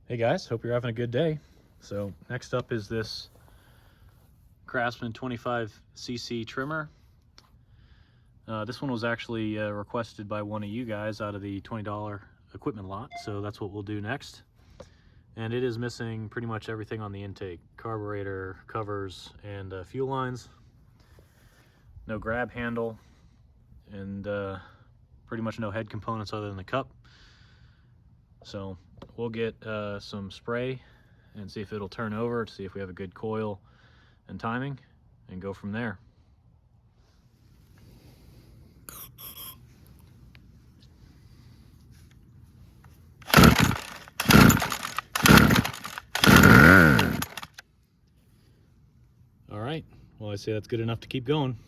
Hey guys, hope you're having a good day. So next up is this Craftsman 25cc trimmer. This one was actually requested by one of you guys out of the $20 equipment lot, so that's what we'll do next. And it is missing pretty much everything on the intake: carburetor, covers, and fuel lines. No grab handle, and pretty much no head components other than the cup. So we'll get some spray and see if it'll turn over, to see if we have a good coil and timing, and go from there. All right, well, I say that's good enough to keep going.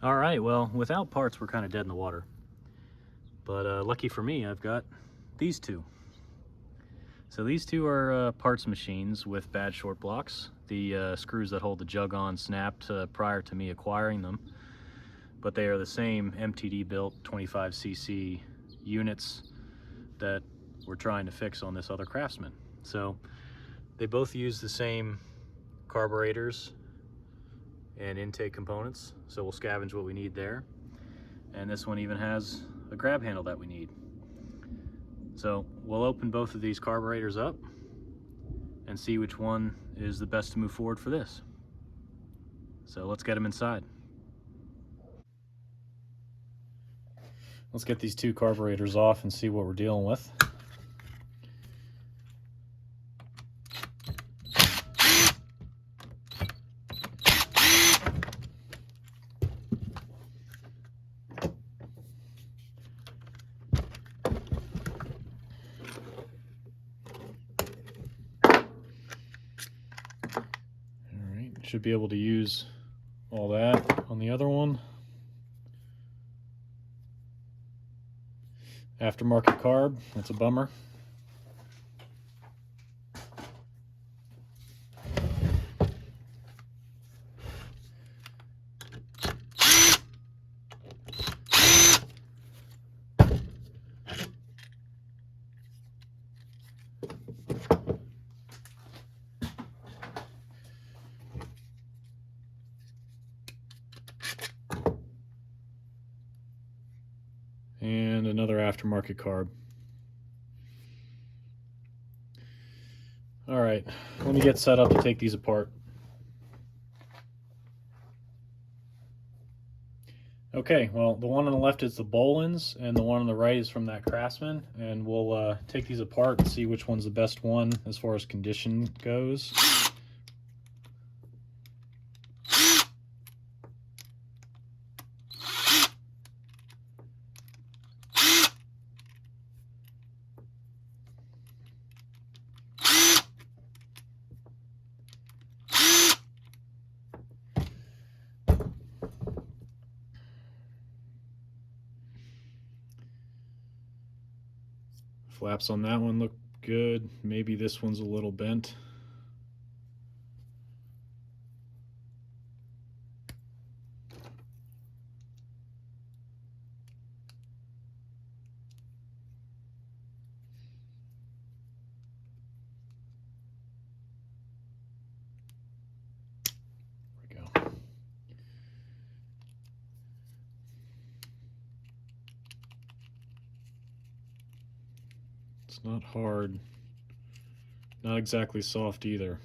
All right, well, without parts, we're kind of dead in the water. But lucky for me, I've got these two. So these two are parts machines with bad short blocks. The screws that hold the jug on snapped prior to me acquiring them, but they are the same MTD built 25cc units that we're trying to fix on this other Craftsman. So they both use the same carburetors and intake components, so we'll scavenge what we need there. And this one even has a grab handle that we need. So we'll open both of these carburetors up and see which one is the best to move forward for this. So let's get them inside. Let's get these two carburetors off and see what we're dealing with. Should be able to use all that on the other one. Aftermarket carb, that's a bummer. And another aftermarket carb. All right, let me get set up to take these apart. Okay, well, the one on the left is the Boland's, and the one on the right is from that Craftsman, and we'll take these apart and see which one's the best one as far as condition goes. Flaps on that one look good. Maybe this one's a little bent. There we go. It's not hard, not exactly soft either.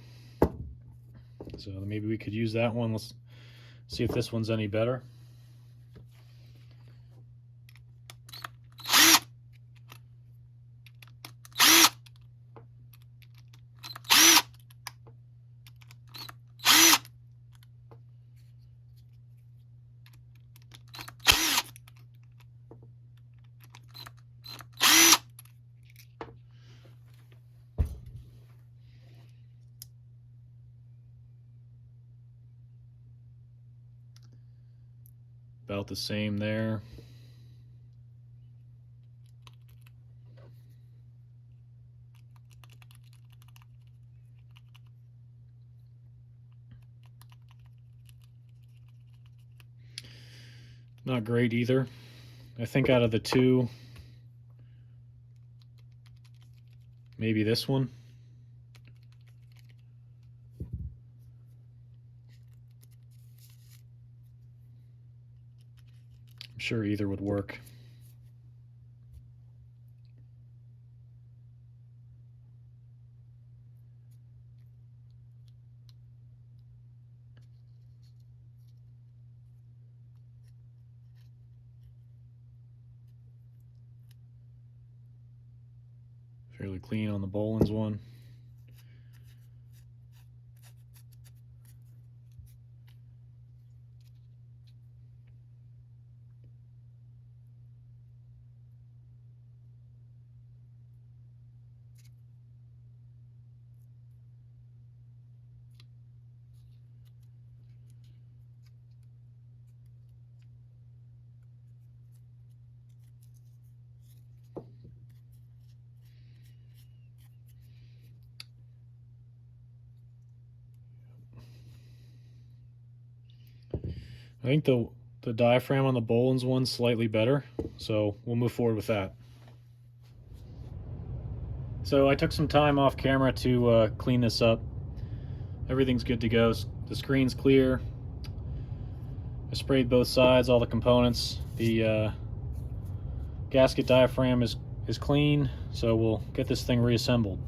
So maybe we could use that one. Let's see if this one's any better. About the same there. Not great either. I think out of the two, Maybe this one. I'm sure either would work. Fairly clean on the Boland's one. I think the diaphragm on the Boland's one's slightly better, so we'll move forward with that. So I took some time off camera to clean this up. Everything's good to go. The screen's clear. I sprayed both sides, all the components. The gasket diaphragm is clean, so we'll get this thing reassembled.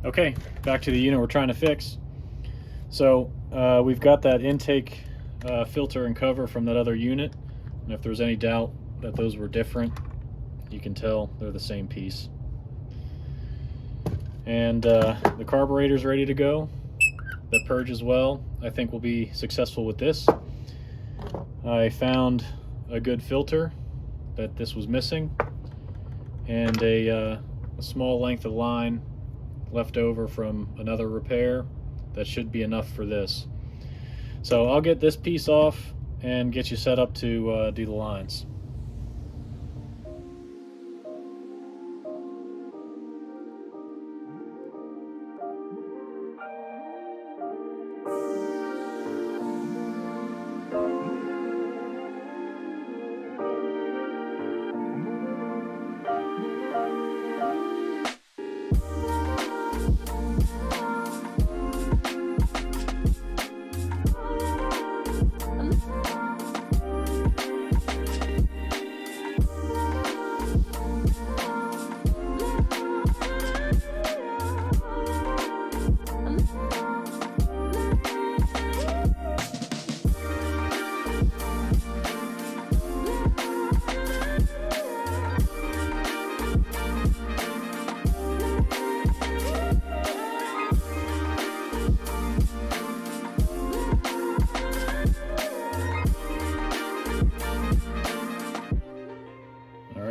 Okay, back to the unit we're trying to fix. So we've got that intake filter and cover from that other unit, and if there's any doubt that those were different, you can tell they're the same piece. And the carburetor's ready to go. The purge as well, I think we'll be successful with this. I found a good filter that this was missing, and a small length of line left over from another repair that should be enough for this. So I'll get this piece off and get you set up to do the lines.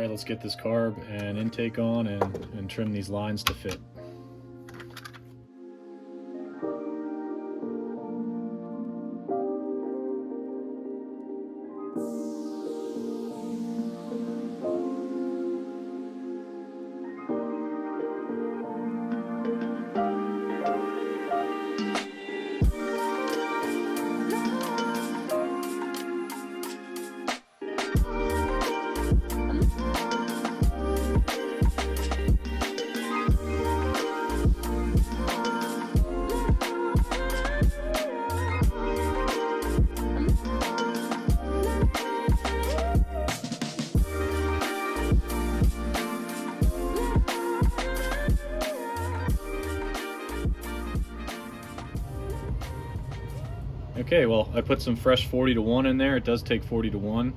Let's get this carb and intake on and trim these lines to fit. Okay, well, I put some fresh 40-to-1 in there. It does take 40-to-1,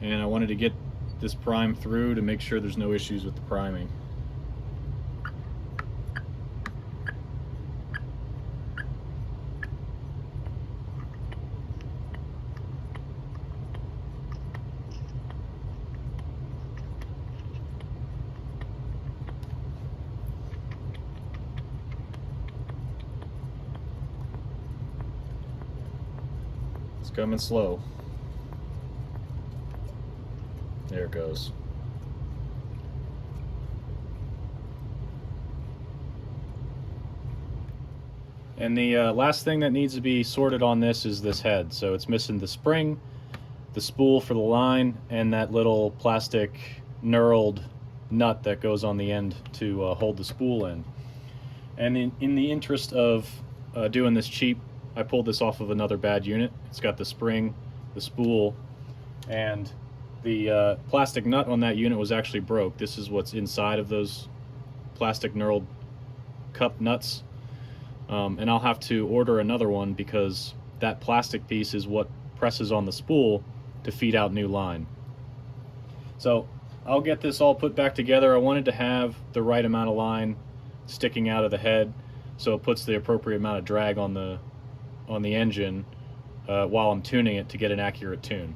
and I wanted to get this prime through to make sure there's no issues with the priming. It's coming slow. There it goes. And the last thing that needs to be sorted on this is this head. So it's missing the spring, the spool for the line, and that little plastic knurled nut that goes on the end to hold the spool in. And in the interest of doing this cheap, I pulled this off of another bad unit. It's got the spring, the spool, and the plastic nut on that unit was actually broke. This is what's inside of those plastic knurled cup nuts. And I'll have to order another one because that plastic piece is what presses on the spool to feed out new line. So I'll get this all put back together. I wanted to have the right amount of line sticking out of the head so it puts the appropriate amount of drag on the engine while I'm tuning it to get an accurate tune.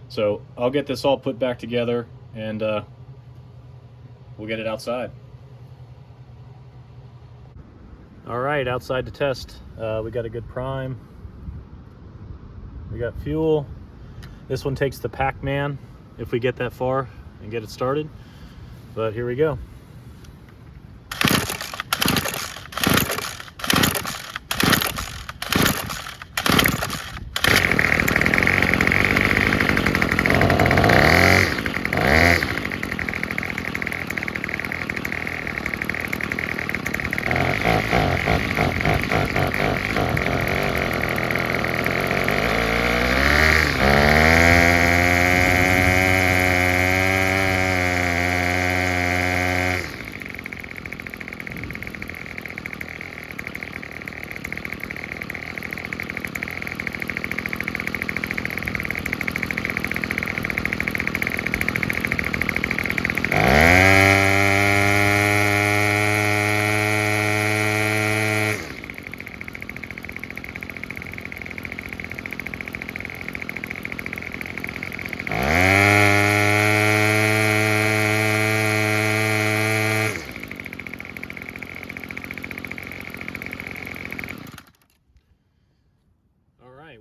So I'll get this all put back together and we'll get it outside. All right, outside to test. We got a good prime. We got fuel. This one takes the Pac-Man if we get that far and get it started. But here we go.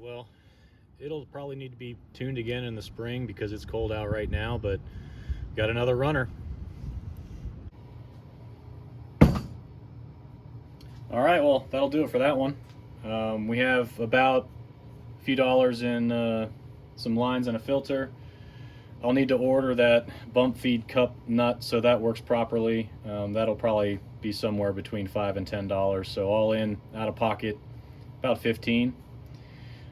Well, it'll probably need to be tuned again in the spring because it's cold out right now, but got another runner. All right, well, that'll do it for that one. We have about a few dollars in some lines and a filter. I'll need to order that bump feed cup nut so that works properly. That'll probably be somewhere between $5 and $10. So all in, out of pocket, about 15.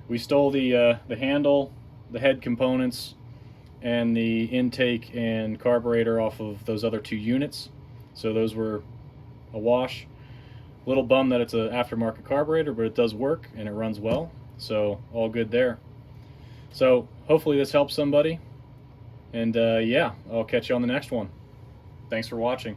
We stole the handle, the head components, and the intake and carburetor off of those other two units. So those were a wash. A little bummed that it's an aftermarket carburetor, but it does work and it runs well. So all good there. So hopefully this helps somebody. And yeah, I'll catch you on the next one. Thanks for watching.